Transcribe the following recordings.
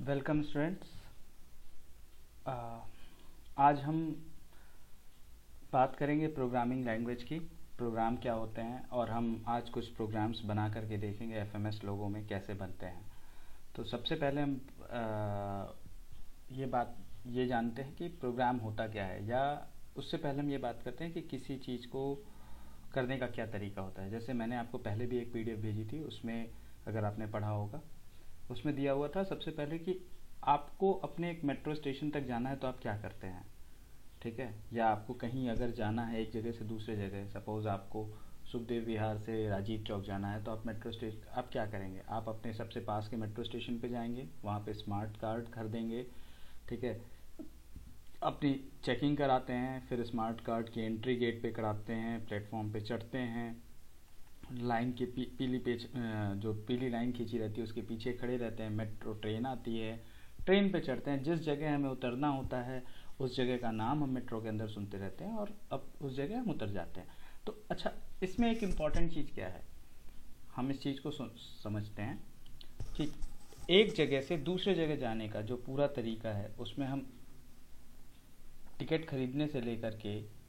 Welcome students. आज हम बात करेंगे प्रोग्रामिंग लैंग्वेज की। प्रोग्राम क्या होते हैं और हम आज कुछ प्रोग्राम्स बना करके देखेंगे एफएमएस लोगों में कैसे बनते हैं। तो सबसे पहले हम ये जानते हैं कि प्रोग्राम होता क्या है, या उससे पहले हम ये बात करते हैं कि किसी चीज़ को करने का क्या तरीका होता है। जैसे मैंने आपको पहले भी एक पीडीएफ भेजी थी, उसमें अगर आपने पढ़ा होगा, उसमें दिया हुआ था सबसे पहले कि आपको अपने एक मेट्रो स्टेशन तक जाना है तो आप क्या करते हैं, ठीक है। या आपको कहीं अगर जाना है एक जगह से दूसरे जगह, सपोज आपको सुखदेव विहार से राजीव चौक जाना है, तो आप मेट्रो स्टेशन आप क्या करेंगे, आप अपने सबसे पास के मेट्रो स्टेशन पे जाएंगे, वहाँ पे स्मार्ट कार्ड खरीदेंगे, ठीक है। अपनी चेकिंग कराते हैं, फिर स्मार्ट कार्ड की एंट्री गेट पे कराते हैं, प्लेटफॉर्म पे चढ़ते हैं, लाइन के जो पीली लाइन खींची रहती है उसके पीछे खड़े रहते हैं। मेट्रो ट्रेन आती है, ट्रेन पे चढ़ते हैं, जिस जगह हमें उतरना होता है उस जगह का नाम हम मेट्रो के अंदर सुनते रहते हैं और अब उस जगह हम उतर जाते हैं। तो अच्छा, इसमें एक इम्पॉर्टेंट चीज़ क्या है, हम इस चीज़ को समझते हैं कि एक जगह से दूसरे जगह जाने का जो पूरा तरीका है, उसमें हम टिकट खरीदने से लेकर के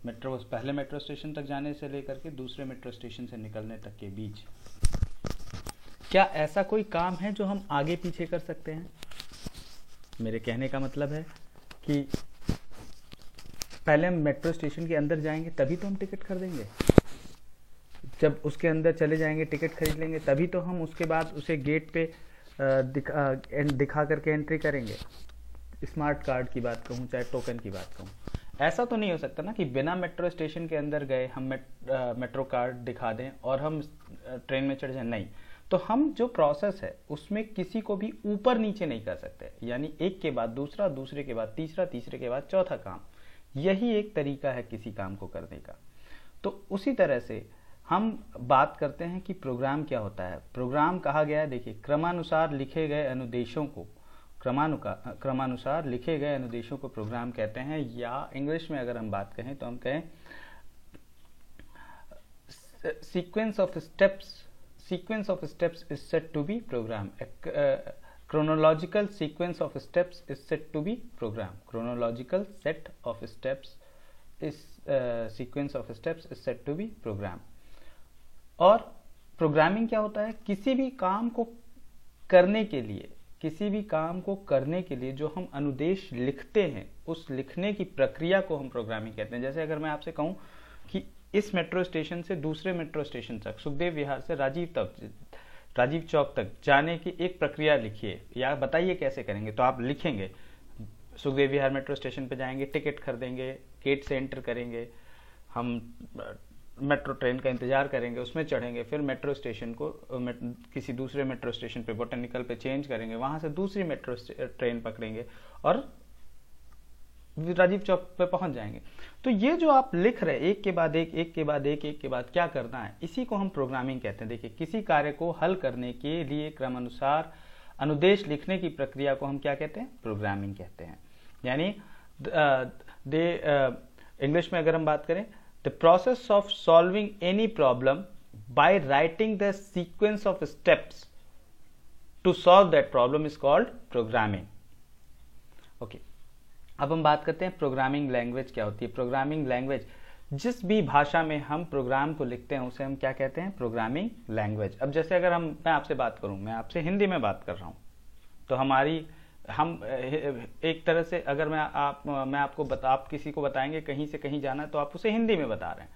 पहले मेट्रो स्टेशन तक जाने से लेकर के दूसरे मेट्रो स्टेशन से निकलने तक के बीच क्या ऐसा कोई काम है जो हम आगे पीछे कर सकते हैं। मेरे कहने का मतलब है कि पहले हम मेट्रो स्टेशन के अंदर जाएंगे तभी तो हम टिकट खरीदेंगे, जब उसके अंदर चले जाएंगे टिकट खरीद लेंगे, तभी तो हम उसके बाद उसे गेट पे दिखा करके एंट्री करेंगे। स्मार्ट कार्ड की बात कहूँ चाहे टोकन की बात कहूँ, ऐसा तो नहीं हो सकता ना कि बिना मेट्रो स्टेशन के अंदर गए हम मेट्रो कार्ड दिखा दें और हम ट्रेन में चढ़ जाएं। नहीं, तो हम जो प्रोसेस है उसमें किसी को भी ऊपर नीचे नहीं कर सकते, यानी एक के बाद दूसरा, दूसरे के बाद तीसरा, तीसरे के बाद चौथा काम। यही एक तरीका है किसी काम को करने का। तो उसी तरह से हम बात करते हैं कि प्रोग्राम क्या होता है। प्रोग्राम कहा गया है, देखिए, क्रमानुसार लिखे गए अनुदेशों को प्रोग्राम कहते हैं, या इंग्लिश में अगर हम बात कहें तो हम कहें sequence of steps is set to be program. chronological sequence of steps is said to be program. Chronological set of steps is sequence of steps is said to be program. और programming क्या होता है, किसी भी काम को करने के लिए जो हम अनुदेश लिखते हैं, उस लिखने की प्रक्रिया को हम प्रोग्रामिंग कहते हैं। जैसे अगर मैं आपसे कहूं कि इस मेट्रो स्टेशन से दूसरे मेट्रो स्टेशन तक, सुखदेव विहार से राजीव चौक तक जाने की एक प्रक्रिया लिखिए या बताइए कैसे करेंगे, तो आप लिखेंगे सुखदेव विहार मेट्रो स्टेशन पे जाएंगे, टिकट खरीदेंगे, गेट से एंटर करेंगे, हम मेट्रो ट्रेन का इंतजार करेंगे, उसमें चढ़ेंगे, फिर मेट्रो स्टेशन को किसी दूसरे मेट्रो स्टेशन पे बोटेनिकल पे चेंज करेंगे, वहां से दूसरी मेट्रो ट्रेन पकड़ेंगे और राजीव चौक पे पहुंच जाएंगे। तो ये जो आप लिख रहे एक के बाद एक क्या करना है, इसी को हम प्रोग्रामिंग कहते हैं। देखिए, किसी कार्य को हल करने के लिए क्रमानुसार अनुदेश लिखने की प्रक्रिया को हम क्या कहते हैं, प्रोग्रामिंग कहते हैं। यानी इंग्लिश में अगर हम बात करें, the process of solving any problem by writing the sequence of steps to solve that problem is called programming. Okay, अब हम बात करते हैं प्रोग्रामिंग लैंग्वेज क्या होती है। प्रोग्रामिंग लैंग्वेज, जिस भी भाषा में हम प्रोग्राम को लिखते हैं उसे हम क्या कहते हैं, प्रोग्रामिंग लैंग्वेज। अब जैसे अगर मैं आपसे बात करूं, मैं आपसे हिंदी में बात कर रहा हूं, तो हम एक तरह से अगर आप किसी को बताएंगे कहीं से कहीं जाना है, तो आप उसे हिंदी में बता रहे हैं।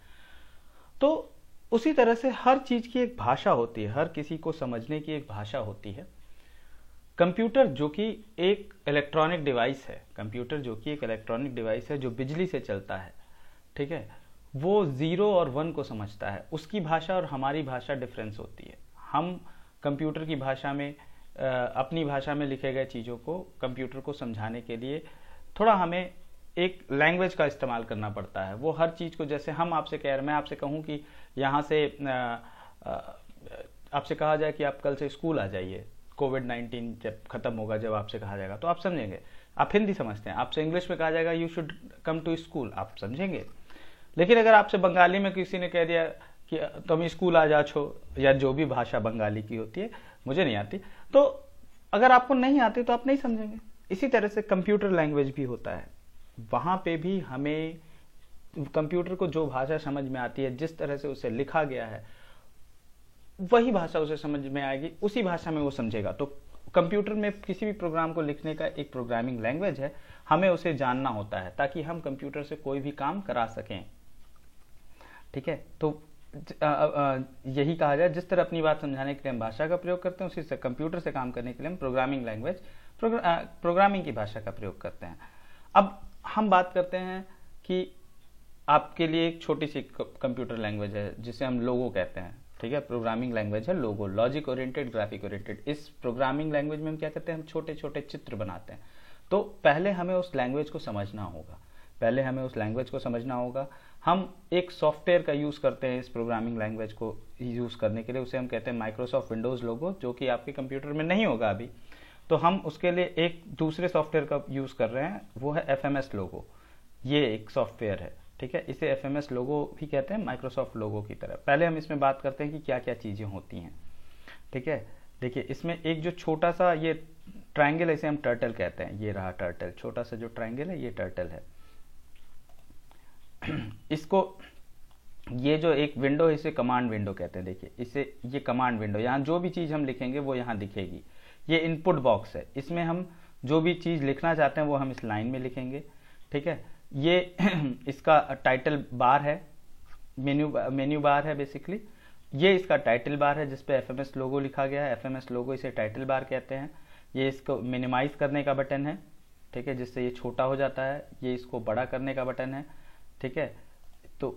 तो उसी तरह से हर चीज की एक भाषा होती है, हर किसी को समझने की एक भाषा होती है। कंप्यूटर जो कि एक इलेक्ट्रॉनिक डिवाइस है जो बिजली से चलता है, ठीक है, वो 0 और 1 को समझता है। उसकी भाषा और हमारी भाषा डिफरेंस होती है। हम कंप्यूटर की भाषा में अपनी भाषा में लिखे गए चीज़ों को कंप्यूटर को समझाने के लिए थोड़ा हमें एक लैंग्वेज का इस्तेमाल करना पड़ता है। वो हर चीज़ को, जैसे मैं आपसे कहूँ कि यहाँ से आपसे कहा जाए कि आप कल से स्कूल आ जाइए, कोविड-19 जब खत्म होगा, जब आपसे कहा जाएगा तो आप समझेंगे, आप हिंदी समझते हैं। आपसे इंग्लिश में कहा जाएगा you should come to school, आप समझेंगे। लेकिन अगर आपसे बंगाली में किसी ने कह दिया कि तुम स्कूल आ जा छो, या जो भी भाषा बंगाली की होती है, मुझे नहीं आती, तो अगर आपको नहीं आती तो आप नहीं समझेंगे। इसी तरह से कंप्यूटर लैंग्वेज भी होता है, वहाँ पे भी हमें कंप्यूटर को जो भाषा समझ में आती है, जिस तरह से उसे लिखा गया है वही भाषा उसे समझ में आएगी, उसी भाषा में वो समझेगा। तो कंप्यूटर में किसी भी प्रोग्राम को लिखने का एक प्रोग्रामिंग लैंग्वेज है, हमें उसे जानना होता है ताकि हम कंप्यूटर से कोई भी काम करा सकें। ठीक है, तो यही कहा जाए, जिस तरह अपनी बात समझाने के लिए हम भाषा का प्रयोग करते हैं, उसी से कंप्यूटर से काम करने के लिए हम प्रोग्रामिंग लैंग्वेज, प्रोग्रामिंग की भाषा का प्रयोग करते हैं। अब हम बात करते हैं कि आपके लिए एक छोटी सी कंप्यूटर लैंग्वेज है जिसे हम लोगो कहते हैं। ठीक है, प्रोग्रामिंग लैंग्वेज है लोगो, लॉजिक ओरिएंटेड, ग्राफिक ओरिएंटेड। इस प्रोग्रामिंग लैंग्वेज में हम क्या करते हैं, हम छोटे छोटे चित्र बनाते हैं। तो पहले हमें उस लैंग्वेज को समझना होगा, हम एक सॉफ्टवेयर का यूज़ करते हैं इस प्रोग्रामिंग लैंग्वेज को यूज़ करने के लिए, उसे हम कहते हैं माइक्रोसॉफ्ट विंडोज़ लोगो, जो कि आपके कंप्यूटर में नहीं होगा अभी। तो हम उसके लिए एक दूसरे सॉफ्टवेयर का यूज़ कर रहे हैं, वो है FMS लोगो। ये एक सॉफ्टवेयर है, ठीक है, इसे FMS लोगो भी कहते हैं, माइक्रोसॉफ्ट लोगो की तरह। पहले हम इसमें बात करते हैं कि क्या क्या चीज़ें होती हैं। ठीक है, देखिए इसमें एक जो छोटा सा ये ट्रायंगल, इसे हम टर्टल कहते हैं। ये रहा टर्टल, छोटा सा जो ट्रायंगल है ये टर्टल है। इसको, ये जो एक विंडो है इसे कमांड विंडो कहते हैं। देखिए इसे, ये कमांड विंडो, यहाँ जो भी चीज़ हम लिखेंगे वो यहाँ दिखेगी। ये इनपुट बॉक्स है, इसमें हम जो भी चीज़ लिखना चाहते हैं वो हम इस लाइन में लिखेंगे। ठीक है, ये इसका टाइटल बार है, मेन्यू बार है बेसिकली। ये इसका टाइटल बार है जिसपे FMS लोगो लिखा गया है, FMS लोगो, इसे टाइटल बार कहते हैं। ये इसको मिनिमाइज करने का बटन है, ठीक है, जिससे ये छोटा हो जाता है। ये इसको बड़ा करने का बटन है, ठीक है, तो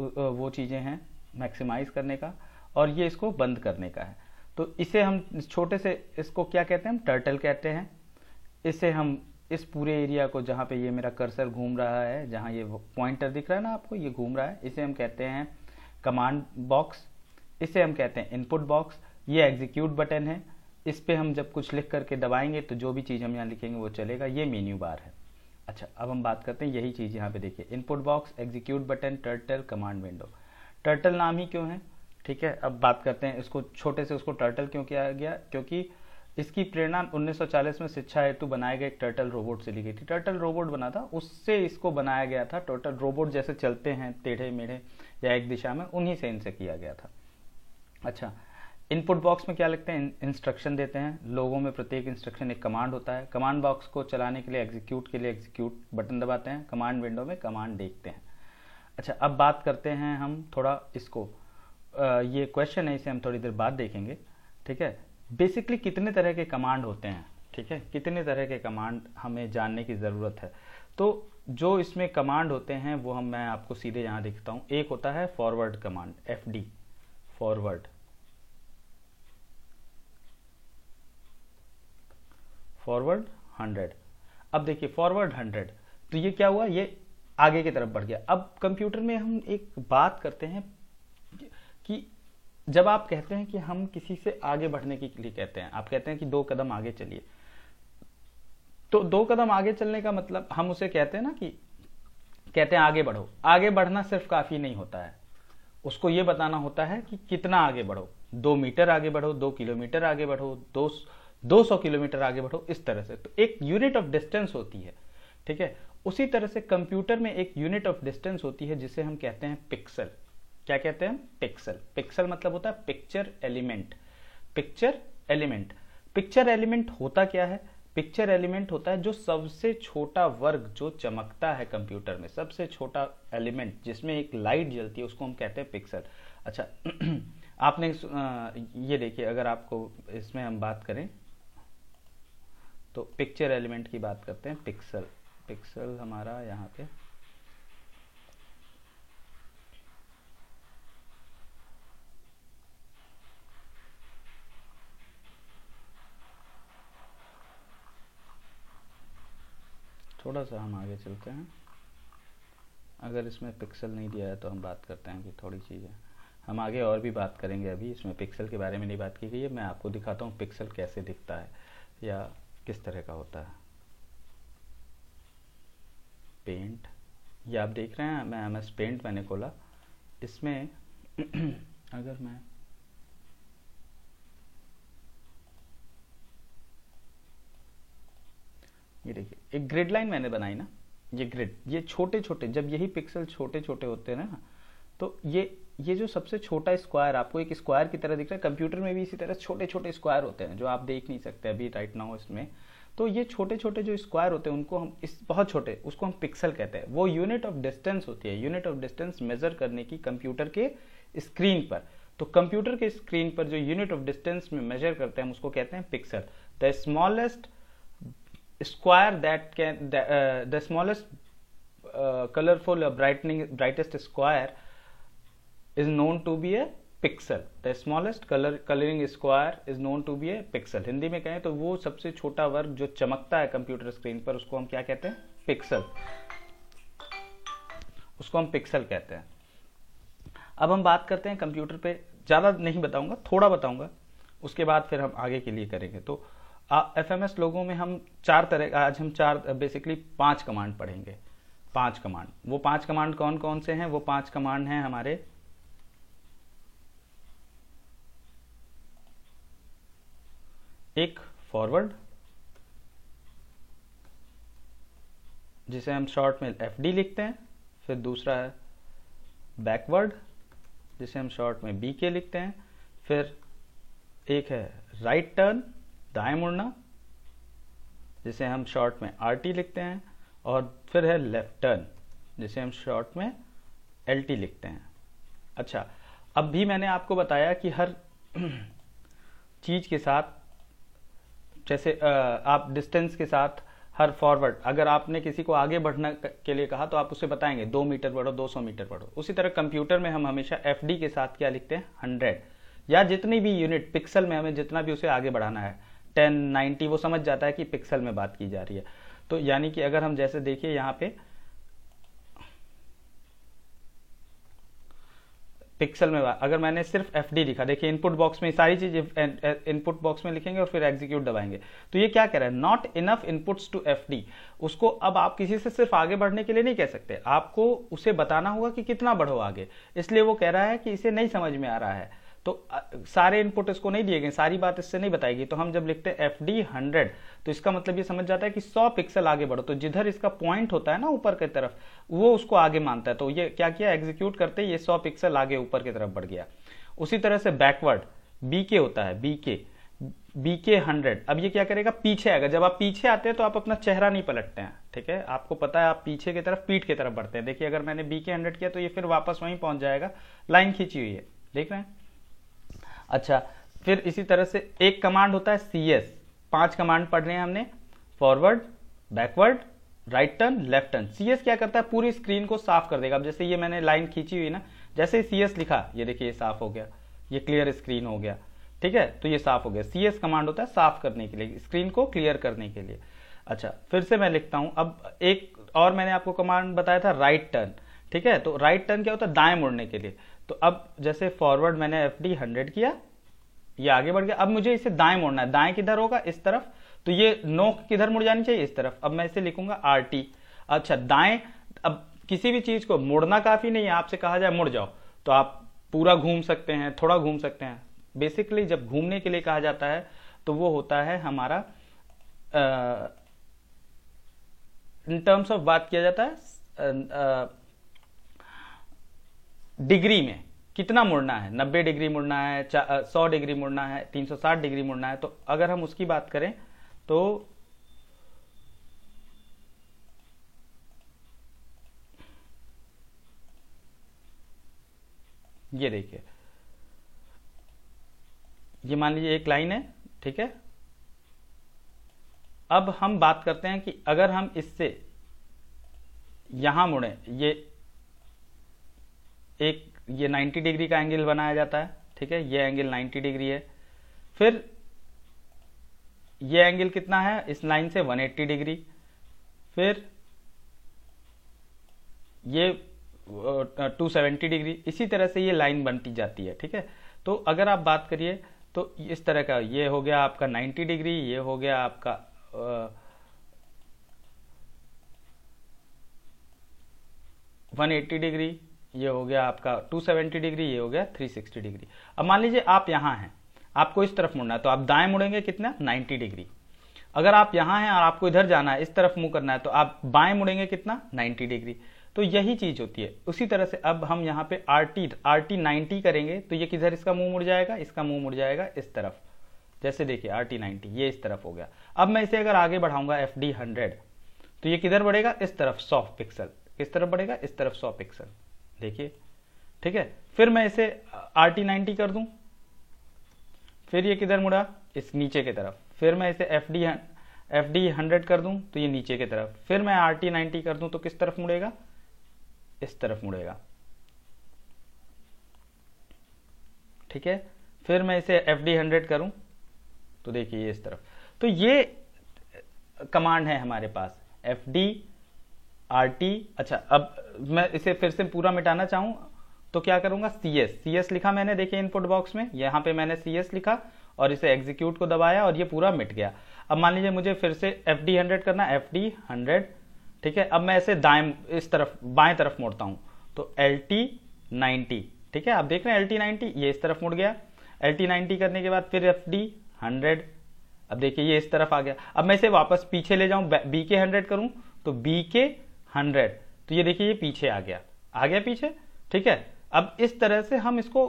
वो चीज़ें हैं मैक्सिमाइज करने का, और ये इसको बंद करने का है। तो इसे हम छोटे से, इसको क्या कहते हैं, हम टर्टल कहते हैं। इसे हम इस पूरे एरिया को, जहाँ पे ये मेरा कर्सर घूम रहा है, जहाँ ये पॉइंटर दिख रहा है ना आपको, ये घूम रहा है, इसे हम कहते हैं कमांड बॉक्स। इसे हम कहते हैं इनपुट बॉक्स। ये एग्जीक्यूट बटन है, इस पे हम जब कुछ लिख करके दबाएंगे तो जो भी चीज़ हम यहाँ लिखेंगे वो चलेगा। ये मेन्यू बार है। अच्छा, अब हम बात करते हैं यही चीज़ यहाँ पे देखिए, input box, execute button, turtle, command window. Turtle नाम ही क्यों है, ठीक है। अब बात करते हैं इसको, छोटे से उसको टर्टल क्यों किया गया, क्योंकि इसकी प्रेरणा 1940 में शिक्षा हेतु बनाए गए एक टर्टल रोबोट से ली गई थी। टर्टल रोबोट बना था, उससे इसको बनाया गया था। टर्टल रोबोट जैसे चलते हैं टेढ़े मेढ़े या एक दिशा में, उन्हीं से इनसे किया गया था। अच्छा, इनपुट बॉक्स में क्या लिखते हैं, इंस्ट्रक्शन देते हैं। लोगों में प्रत्येक इंस्ट्रक्शन एक कमांड होता है। कमांड बॉक्स को चलाने के लिए, एग्जीक्यूट के लिए एग्जीक्यूट बटन दबाते हैं। कमांड विंडो में कमांड देखते हैं। अच्छा, अब बात करते हैं हम थोड़ा इसको, ये क्वेश्चन है, इसे हम थोड़ी देर बाद देखेंगे। ठीक है, बेसिकली कितने तरह के कमांड होते हैं, ठीक है, कितने तरह के कमांड हमें जानने की ज़रूरत है। तो जो इसमें कमांड होते हैं वो मैं आपको सीधे यहाँ दिखता हूँ। एक होता है फॉरवर्ड कमांड, FD, फॉरवर्ड 100। अब देखिए फॉरवर्ड 100, तो ये क्या हुआ, ये आगे की तरफ बढ़ गया। अब कंप्यूटर में हम एक बात करते हैं कि जब आप कहते हैं कि हम किसी से आगे बढ़ने के लिए कहते हैं, आप कहते हैं कि 2 कदम आगे चलिए, तो 2 कदम आगे चलने का मतलब हम उसे कहते हैं ना कि कहते हैं आगे बढ़ो। आगे बढ़ना सिर्फ काफी नहीं होता है, उसको ये बताना होता है कि कितना आगे बढ़ो। 2 मीटर आगे बढ़ो, 2 किलोमीटर आगे बढ़ो, 200 किलोमीटर आगे बढ़ो, इस तरह से। तो एक यूनिट ऑफ डिस्टेंस होती है, ठीक है। उसी तरह से कंप्यूटर में एक यूनिट ऑफ डिस्टेंस होती है जिसे हम कहते हैं पिक्सल। क्या कहते हैं, पिक्सल। पिक्सल मतलब होता है picture element. Picture element, picture element होता क्या है, पिक्चर एलिमेंट होता है जो सबसे छोटा वर्ग जो चमकता है कंप्यूटर में, सबसे छोटा एलिमेंट जिसमें एक लाइट जलती है, उसको हम कहते हैं पिक्सल। अच्छा, आपने ये देखिए, अगर आपको इसमें हम बात करें तो पिक्चर एलिमेंट की बात करते हैं, पिक्सल। पिक्सल हमारा यहाँ पे थोड़ा सा हम आगे चलते हैं। अगर इसमें पिक्सल नहीं दिया है तो हम बात करते हैं कि थोड़ी चीज़ें हम आगे और भी बात करेंगे। अभी इसमें पिक्सल के बारे में नहीं बात की गई है, मैं आपको दिखाता हूँ पिक्सल कैसे दिखता है या किस तरह का होता है। पेंट, ये आप देख रहे हैं, मैं MS पेंट मैंने खोला। इसमें अगर मैं ये देखिए एक ग्रिड लाइन मैंने बनाई ना, ये ग्रिड, ये छोटे छोटे, जब यही पिक्सल छोटे छोटे होते हैं ना, तो ये जो सबसे छोटा स्क्वायर आपको एक स्क्वायर की तरह दिख रहा है, कंप्यूटर में भी इसी तरह छोटे छोटे स्क्वायर होते हैं जो आप देख नहीं सकते अभी राइट नाउ इसमें। तो ये छोटे छोटे जो स्क्वायर होते हैं उनको हम इस बहुत छोटे, उसको हम पिक्सल कहते हैं। वो यूनिट ऑफ डिस्टेंस होती है, यूनिट ऑफ डिस्टेंस मेजर करने की कंप्यूटर के स्क्रीन पर। तो कंप्यूटर के स्क्रीन पर जो यूनिट ऑफ डिस्टेंस में मेजर करते हैं हम उसको कहते हैं pixel. The smallest square that can the smallest colourful brightest square is known to be a pixel. The smallest coloring square is known to be a pixel. Hindi में कहें तो वो सबसे छोटा वर्ग जो चमकता है कंप्यूटर स्क्रीन पर उसको हम क्या कहते हैं? पिक्सल। उसको हम पिक्सल कहते हैं। अब हम बात करते हैं कंप्यूटर पे, ज़्यादा नहीं बताऊंगा, थोड़ा बताऊंगा, उसके बाद फिर हम आगे के लिए करेंगे। तो FMS लोगों में हम आज हम बेसिकली 5 कमांड पढ़ेंगे। 5 कमांड, वो 5 कमांड कौन कौन से हैं? वो 5 कमांड हैं हमारे एक फॉरवर्ड, जिसे हम शॉर्ट में FD लिखते हैं, फिर दूसरा है बैकवर्ड, जिसे हम शॉर्ट में BK लिखते हैं, फिर एक है राइट टर्न, दाएं मुड़ना, जिसे हम शॉर्ट में RT लिखते हैं, और फिर है लेफ्ट टर्न, जिसे हम शॉर्ट में LT लिखते हैं। अच्छा, अब भी मैंने आपको बताया कि हर चीज के साथ, जैसे आप डिस्टेंस के साथ हर फॉरवर्ड, अगर आपने किसी को आगे बढ़ने के लिए कहा तो आप उसे बताएंगे 2 मीटर बढ़ो, 200 मीटर बढ़ो। उसी तरह कंप्यूटर में हम हमेशा FD के साथ क्या लिखते हैं? 100, या जितनी भी यूनिट पिक्सल में हमें जितना भी उसे आगे बढ़ाना है, 10, 90, वो समझ जाता है कि पिक्सल में बात की जा रही है। तो यानी कि अगर हम जैसे देखिए यहाँ पे पिक्सल में अगर मैंने सिर्फ FD लिखा, देखिए इनपुट बॉक्स में सारी चीज इनपुट बॉक्स में लिखेंगे और फिर एग्जीक्यूट दबाएंगे, तो ये क्या कह रहा है? Not enough inputs to FD। उसको अब आप किसी से सिर्फ आगे बढ़ने के लिए नहीं कह सकते, आपको उसे बताना होगा कि कितना बढ़ो आगे। इसलिए वो कह रहा है कि इसे नहीं समझ में आ रहा है, तो सारे इनपुट इसको नहीं दिए गए, सारी बात इससे नहीं बताएगी। तो हम जब लिखते हैं FD 100, तो इसका मतलब ये समझ जाता है कि 100 पिक्सल आगे बढ़ो। तो जिधर इसका पॉइंट होता है ना ऊपर की तरफ, वो उसको आगे मानता है। तो ये क्या किया? एग्जीक्यूट करते ये 100 पिक्सल आगे ऊपर की तरफ बढ़ गया। उसी तरह से बैकवर्ड BK होता है, BK 100। अब ये क्या करेगा? पीछे आएगा। जब आप पीछे आते हैं तो आप अपना चेहरा नहीं पलटते हैं, ठीक है? आपको पता है आप पीछे की तरफ, पीठ की तरफ बढ़ते हैं। देखिए अगर मैंने BK 100 किया तो ये फिर वापस वहीं पहुंच जाएगा, लाइन खींची हुई है, देख रहे हैं? अच्छा, फिर इसी तरह से एक कमांड होता है CS। 5 कमांड पढ़ रहे हैं हमने, forward, backward, right turn, left turn. CS क्या करता है? पूरी स्क्रीन को साफ कर देगा। अब जैसे ये मैंने लाइन खींची हुई ना, जैसे ही CS लिखा, ये देखिए ये साफ हो गया, ये क्लियर स्क्रीन हो गया, ठीक है? तो ये साफ हो गया। CS कमांड होता है साफ करने के लिए, स्क्रीन को क्लियर करने के लिए। अच्छा, फिर से मैं लिखता हूं। अब एक और मैंने आपको कमांड बताया था, राइट टर्न, ठीक है? तो राइट टर्न क्या होता है? दाएं मुड़ने के लिए। तो अब जैसे फॉरवर्ड मैंने FD 100 किया, ये आगे बढ़ गया। अब मुझे इसे दाएं मोड़ना है। दाएं किधर होगा? इस तरफ। तो ये नोक किधर मुड़ जानी चाहिए? इस तरफ। अब मैं इसे लिखूंगा RT। अच्छा, दाएं, अब किसी भी चीज को मोड़ना काफी नहीं है, आपसे कहा जाए मुड़ जाओ, तो आप पूरा घूम सकते हैं, थोड़ा घूम सकते हैं। बेसिकली जब घूमने के लिए कहा जाता है तो वो होता है हमारा इन टर्म्स ऑफ बात किया जाता है डिग्री में, कितना मुड़ना है? 90 डिग्री मुड़ना है, 100 डिग्री मुड़ना है, 360 डिग्री मुड़ना है। तो अगर हम उसकी बात करें तो ये देखिए, ये मान लीजिए एक लाइन है, ठीक है? अब हम बात करते हैं कि अगर हम इससे यहां मुड़े, ये 90 डिग्री का एंगल बनाया जाता है, ठीक है? ये एंगल 90 डिग्री है। फिर ये एंगल कितना है? इस लाइन से 180 डिग्री। फिर ये 270 डिग्री। इसी तरह से ये लाइन बनती जाती है, ठीक है? तो अगर आप बात करिए तो इस तरह का, ये हो गया आपका 90 डिग्री, ये हो गया आपका 180 डिग्री, ये हो गया आपका 270 डिग्री, ये हो गया 360 डिग्री। अब मान लीजिए आप यहां हैं, आपको इस तरफ मुड़ना है, तो आप दाएं मुड़ेंगे कितना? 90 डिग्री। अगर आप यहाँ हैं और आपको इधर जाना है, इस तरफ मुंह करना है, तो आप बाएं मुड़ेंगे कितना, 90 डिग्री। तो यही चीज होती है। उसी तरह से अब हम यहाँ पे RT 90 करेंगे तो ये किधर इसका मुंह मुड़ जाएगा, इसका मुंह मुड़ जाएगा इस तरफ। जैसे देखिए RT 90 ये इस तरफ हो गया। अब मैं इसे अगर आगे बढ़ाऊंगा FD 100 तो ये किधर बढ़ेगा, इस तरफ 100 पिक्सल। किस तरफ बढ़ेगा, इस तरफ 100 पिक्सल। देखिए ठीक है। फिर मैं इसे RT 90 कर दूं, फिर ये किधर मुड़ा, इस नीचे की तरफ। फिर मैं इसे FD 100 कर दूं तो ये नीचे की तरफ। फिर मैं RT 90 कर दूं तो किस तरफ मुड़ेगा, इस तरफ मुड़ेगा। ठीक है। फिर मैं इसे FD 100 करूं तो देखिए ये इस तरफ। तो ये कमांड है हमारे पास FD RT। अच्छा, अब मैं इसे फिर से पूरा मिटाना चाहूं तो क्या करूंगा, CS लिखा मैंने, देखिए इनपुट बॉक्स में यहां पे मैंने CS लिखा और इसे एग्जीक्यूट को दबाया और ये पूरा मिट गया। अब मान लीजिए मुझे फिर से FD 100 करना, FD 100। ठीक है। अब मैं इसे दाएं इस तरफ बाएं तरफ मोड़ता हूं तो LT 90। ठीक है, आप देख रहे हैं LT 90 ये इस तरफ मुड़ गया। LT 90 करने के बाद फिर FD 100। अब देखिए ये इस तरफ आ गया। अब मैं इसे वापस पीछे ले जाऊं, BK 100 करूं तो BK 100 तो ये देखिए ये पीछे आ गया पीछे। ठीक है। अब इस तरह से हम इसको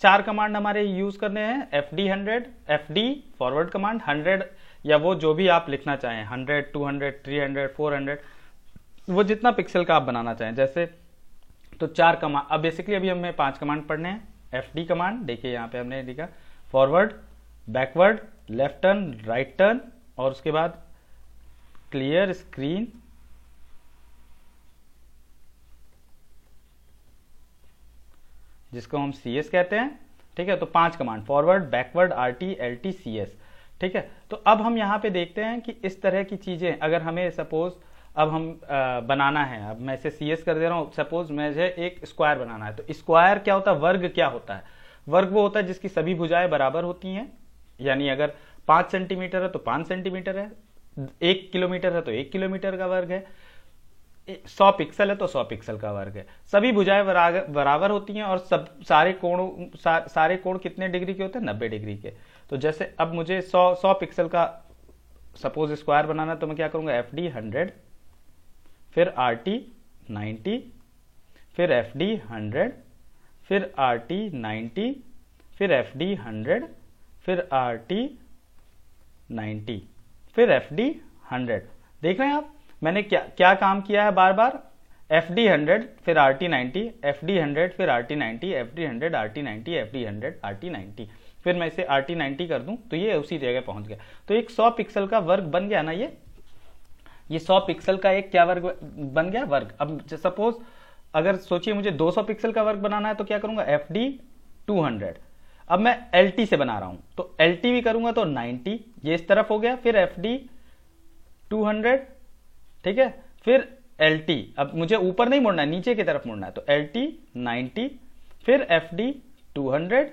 4 कमांड हमारे यूज करने हैं, FD 100, FD फॉरवर्ड कमांड 100 या वो जो भी आप लिखना चाहें, 100, 200, 300, 400, वो जितना पिक्सल का आप बनाना चाहें। जैसे तो 4 कमांड। अब बेसिकली अभी हमें 5 कमांड पढ़ने हैं। FD कमांड देखिए यहाँ पे हमने लिखा forward, backward, left turn, right turn और उसके बाद क्लियर स्क्रीन, जिसको हम CS कहते हैं। ठीक है। तो 5 command forward, backward, RT, LT, CS। ठीक है। तो अब हम यहाँ पे देखते हैं कि इस तरह की चीजें अगर हमें सपोज अब हम बनाना है, अब मैं इसे CS कर दे रहा हूँ। सपोज मुझे एक स्क्वायर बनाना है तो स्क्वायर क्या होता है, वर्ग क्या होता है, वर्ग वो होता है जिसकी सभी भुजाएं बराबर होती हैं। यानी अगर 5 सेंटीमीटर है तो 5 सेंटीमीटर है, 1 किलोमीटर है तो 1 किलोमीटर का वर्ग है, 100 पिक्सल है तो 100 पिक्सल का वर्ग है। सभी भुजाएं बराबर होती हैं और सब सारे कोण कितने डिग्री के होते हैं, 90 डिग्री के। तो जैसे अब मुझे 100 पिक्सल का सपोज स्क्वायर बनाना है तो मैं क्या करूंगा, FD 100, फिर RT 90, फिर FD 100, फिर RT 90, फिर FD 100, फिर RT 90, फिर FD 100। देख रहे हैं आप मैंने क्या काम किया है, बार बार FD 100 फिर RT 90, FD 100 फिर RT 90, FD 100 RT 90, FD 100 RT 90। फिर मैं इसे RT 90 कर दूं तो ये उसी जगह पहुंच गया। तो एक 100 पिक्सल का वर्ग बन गया ना, ये 100 पिक्सल का एक क्या वर्ग बन गया, वर्ग। अब सपोज अगर सोचिए मुझे 200 पिक्सल का वर्ग बनाना है तो क्या करूंगा, FD 200। अब मैं LT से बना रहा हूं तो LT भी करूंगा तो 90 ये इस तरफ हो गया, फिर FD 200। ठीक है। फिर LT, अब मुझे ऊपर नहीं मुड़ना है, नीचे की तरफ मुड़ना है तो LT 90, फिर FD 200,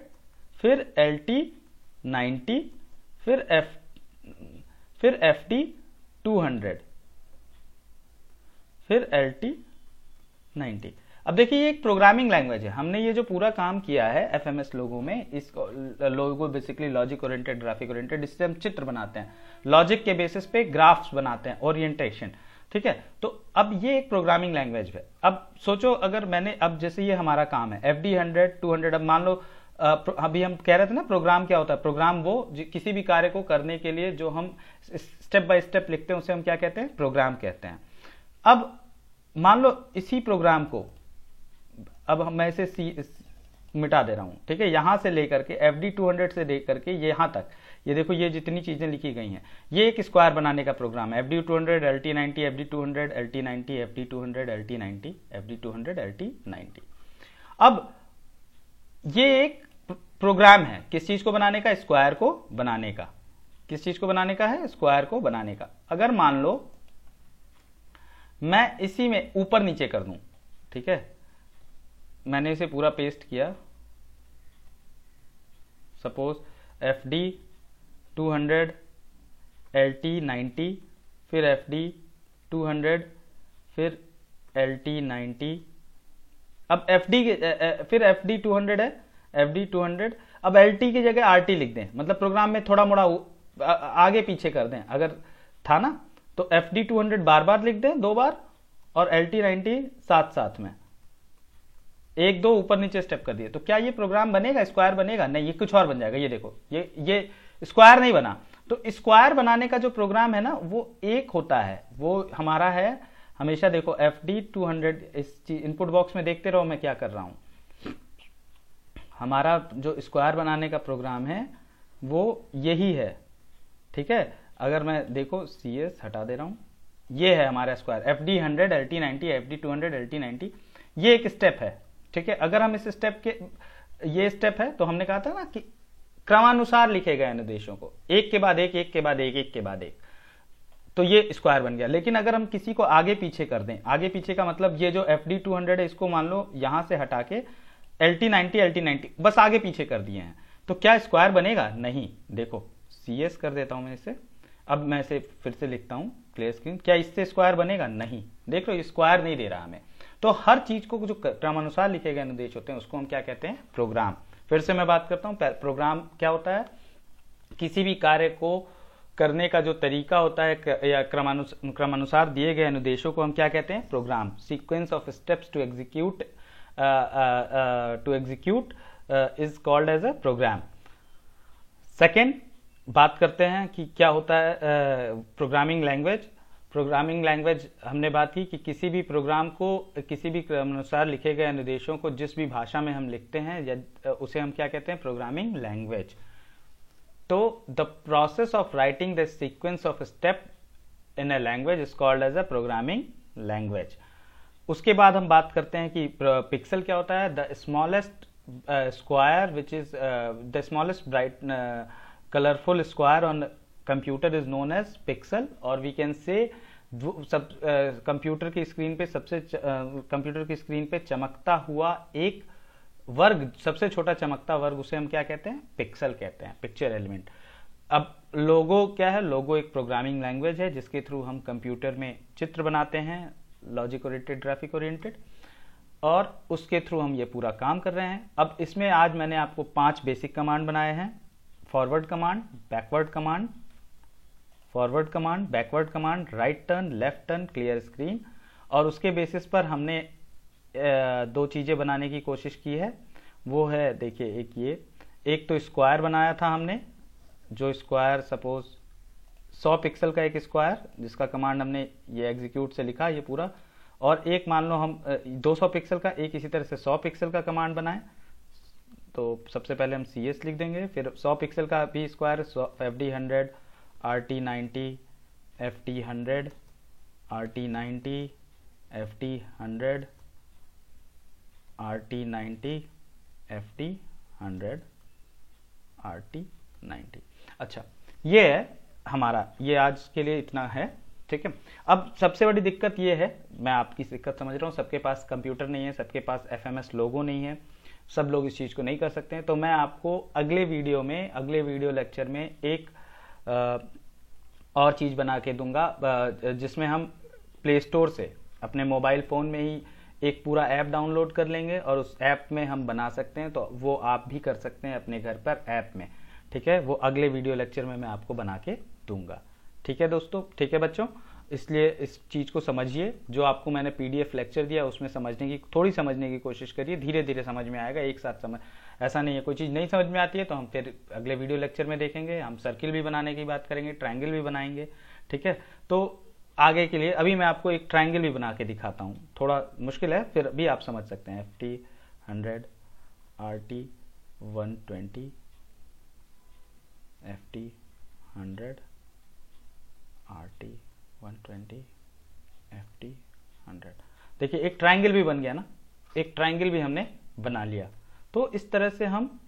फिर LT 90, फिर FD 200, फिर LT 90। अब देखिए ये एक प्रोग्रामिंग लैंग्वेज है। हमने ये जो पूरा काम किया है FMS लोगो में, इस Logo basically logic oriented, graphic oriented, इससे हम चित्र बनाते हैं, लॉजिक के बेसिस पे ग्राफ्स बनाते हैं, ओरिएंटेशन। ठीक है। तो अब ये एक प्रोग्रामिंग लैंग्वेज है। अब सोचो अगर मैंने, अब जैसे ये हमारा काम है FD 100, 200। अब मान लो अभी हम कह रहे थे ना प्रोग्राम क्या होता है, प्रोग्राम वो किसी भी कार्य को करने के लिए जो हम स्टेप बाय स्टेप लिखते हैं उसे हम क्या कहते हैं, प्रोग्राम कहते हैं। अब मान लो इसी प्रोग्राम को अब मैं इसे मिटा दे रहा हूं। ठीक है। यहां से लेकर के FD 200 से लेकर के यहां तक, ये देखो ये जितनी चीजें लिखी गई हैं, ये एक स्क्वायर बनाने का प्रोग्राम है। FD 200 LT 90, FD 200 LT 90, FD 200 LT 90, FD 200 LT 90। अब ये एक प्रोग्राम है किस चीज को बनाने का, स्क्वायर को बनाने का। किस चीज को बनाने का है, स्क्वायर को बनाने का। अगर मान लो मैं इसी में ऊपर नीचे कर दूं, ठीक है, मैंने इसे पूरा पेस्ट किया। सपोज FD 200 LT 90, फिर FD 200, फिर LT 90। अब फिर FD 200 है, FD 200। अब LT की जगह RT लिख दें, मतलब प्रोग्राम में थोड़ा मोड़ा आगे पीछे कर दें, अगर था ना तो FD200 बार बार लिख दें, 2 बार, और LT90 साथ साथ में, 1 2 ऊपर नीचे स्टेप कर दिए। तो क्या ये प्रोग्राम बनेगा, स्क्वायर बनेगा? नहीं, ये कुछ और बन जाएगा। ये देखो, ये स्क्वायर नहीं बना। तो स्क्वायर बनाने का जो प्रोग्राम है ना वो एक होता है, वो हमारा है हमेशा। देखो FD200 इस इनपुट बॉक्स में देखते रहो मैं क्या कर रहा हूं। हमारा जो स्क्वायर बनाने का प्रोग्राम है वो यही है, ठीक है। अगर मैं देखो CS हटा दे रहा हूं, ये है हमारा square, FD100 LT90 FD200 LT90, ये एक स्टेप है, ठीक है। अगर हम इस स्टेप के, ये स्टेप है तो हमने कहा था ना कि क्रमानुसार लिखे गए निर्देशों को एक के बाद एक, एक के बाद एक, एक के बाद एक, तो ये स्क्वायर बन गया। लेकिन अगर हम किसी को आगे पीछे कर दें, आगे पीछे का मतलब ये जो FD200 है इसको मान लो यहां से हटा के LT90 बस आगे पीछे कर दिए हैं, तो क्या स्क्वायर बनेगा? नहीं। देखो CS कर देता हूं मैं इसे, अब मैं इसे फिर से लिखता हूं क्लियर स्क्रीन, क्या इससे स्क्वायर बनेगा? नहीं। देख लो स्क्वायर नहीं दे रहा हमें। तो हर चीज को जो क्रमानुसार लिखे गए निर्देश होते हैं उसको हम क्या कहते हैं? प्रोग्राम। फिर से मैं बात करता हूं, प्रोग्राम क्या होता है? किसी भी कार्य को करने का जो तरीका होता है या क्रमानुसार दिए गए निर्देशों को हम क्या कहते हैं? Program. Sequence of steps to execute is called as a program. Second बात करते हैं कि क्या होता है प्रोग्रामिंग लैंग्वेज। प्रोग्रामिंग लैंग्वेज हमने बात की कि किसी भी प्रोग्राम को किसी भी क्रमानुसार लिखे गए निर्देशों को जिस भी भाषा में हम लिखते हैं उसे हम क्या कहते हैं? Programming language. तो the process of writing the sequence of step in a language is called as a programming language. उसके बाद हम बात करते हैं कि पिक्सल क्या होता है? The smallest square which is the smallest bright colourful square on computer is known as pixel, और वी कैन से सब कंप्यूटर की स्क्रीन पे कंप्यूटर की स्क्रीन पे चमकता हुआ एक वर्ग, सबसे छोटा चमकता वर्ग, उसे हम क्या कहते हैं? पिक्सल कहते हैं, पिक्चर एलिमेंट। अब लोगो क्या है? लोगो एक प्रोग्रामिंग लैंग्वेज है जिसके थ्रू हम कंप्यूटर में चित्र बनाते हैं, लॉजिक ओरिएंटेड, ग्राफिक ओरिएंटेड, और उसके थ्रू हम ये पूरा काम कर रहे हैं। अब इसमें आज मैंने आपको 5 बेसिक कमांड बनाए हैं: forward command, backward command, forward command, backward command, right turn, left turn, clear screen. और उसके बेसिस पर हमने 2 चीजें बनाने की कोशिश की है। वो है, देखिए, एक तो स्क्वायर बनाया था हमने, जो स्क्वायर सपोज 100 पिक्सल का एक स्क्वायर जिसका कमांड हमने ये एग्जीक्यूट से लिखा ये पूरा, और एक मान लो हम 200 पिक्सल का एक इसी तरह से 100 पिक्सल का कमांड बनाए। तो सबसे पहले हम CS लिख देंगे, फिर 100 पिक्सल का भी square, FD100 RT90 FT100 RT90 FT100 RT90 FT100 RT90। अच्छा, ये है हमारा, ये आज के लिए इतना है, ठीक है। अब सबसे बड़ी दिक्कत ये है, मैं आपकी दिक्कत समझ रहा हूँ, सबके पास कंप्यूटर नहीं है, सबके पास FMS लोगो नहीं है, सब लोग इस चीज़ को नहीं कर सकते हैं। तो मैं आपको अगले वीडियो लेक्चर में एक और चीज़ बना के दूंगा जिसमें हम प्ले स्टोर से अपने मोबाइल फ़ोन में ही एक पूरा ऐप डाउनलोड कर लेंगे और उस ऐप में हम बना सकते हैं। तो वो आप भी कर सकते हैं अपने घर पर ऐप में, ठीक है। वो अगले वीडियो लेक्चर में मैं आपको बना के दूंगा, ठीक है दोस्तों, ठीक है बच्चों। इसलिए इस चीज़ को समझिए, जो आपको मैंने PDF लेक्चर दिया उसमें थोड़ी समझने की कोशिश करिए, धीरे धीरे समझ में आएगा, एक साथ समझ, ऐसा नहीं है कोई चीज़ नहीं समझ में आती है तो हम फिर अगले वीडियो लेक्चर में देखेंगे। हम सर्किल भी बनाने की बात करेंगे, ट्रायंगल भी बनाएंगे, ठीक है। तो आगे के लिए अभी मैं आपको एक ट्रायंगल भी बना के दिखाता हूँ, थोड़ा मुश्किल है फिर भी आप समझ सकते हैं। FT100 RT120 FT100 RT120 FT100। देखिए एक ट्रायंगल भी बन गया ना, एक ट्रायंगल भी हमने बना लिया। तो इस तरह से हम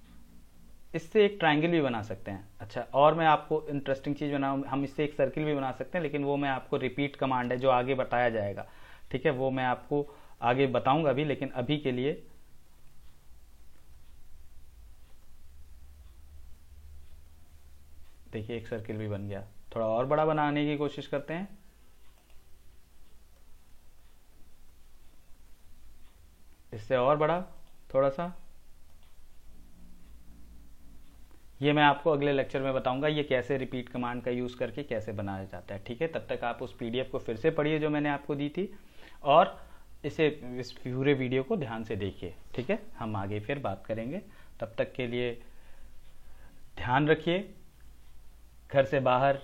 इससे एक ट्रायंगल भी बना सकते हैं। अच्छा, और मैं आपको इंटरेस्टिंग चीज़ बनाऊँ, हम इससे एक सर्किल भी बना सकते हैं, लेकिन वो मैं आपको रिपीट कमांड है जो आगे बताया जाएगा, ठीक है, वो मैं आपको आगे बताऊंगा भी। लेकिन अभी के लिए देखिए एक सर्किल भी बन गया। थोड़ा और बड़ा बनाने की कोशिश करते हैं। इससे और बड़ा थोड़ा सा, ये मैं आपको अगले लेक्चर में बताऊंगा ये कैसे रिपीट कमांड का यूज़ करके कैसे बनाया जाता है। ठीक है, तब तक आप उस पीडीएफ को फिर से पढ़िए जो मैंने आपको दी थी, और इस पूरे वीडियो को ध्यान से देखिए। ठीक है, हम आगे फिर बात करेंगे। तब तक के लिए ध्यान रखिए, घर से बाहर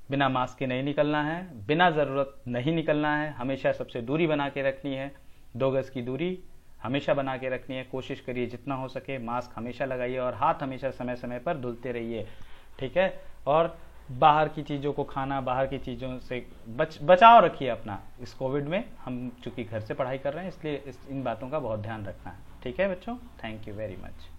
बिना मास्क के नहीं निकलना है, बिना ज़रूरत नहीं निकलना है, हमेशा सबसे दूरी बना के रखनी है, 2 गज की दूरी हमेशा बना के रखनी है। कोशिश करिए जितना हो सके मास्क हमेशा लगाइए और हाथ हमेशा समय समय पर धुलते रहिए। ठीक है, और बाहर की चीज़ों को खाना, बाहर की चीज़ों से बचाव रखिए अपना। इस कोविड में हम चूंकि घर से पढ़ाई कर रहे हैं, इसलिए इन बातों का बहुत ध्यान रखना है। ठीक है बच्चों, थैंक यू वेरी मच।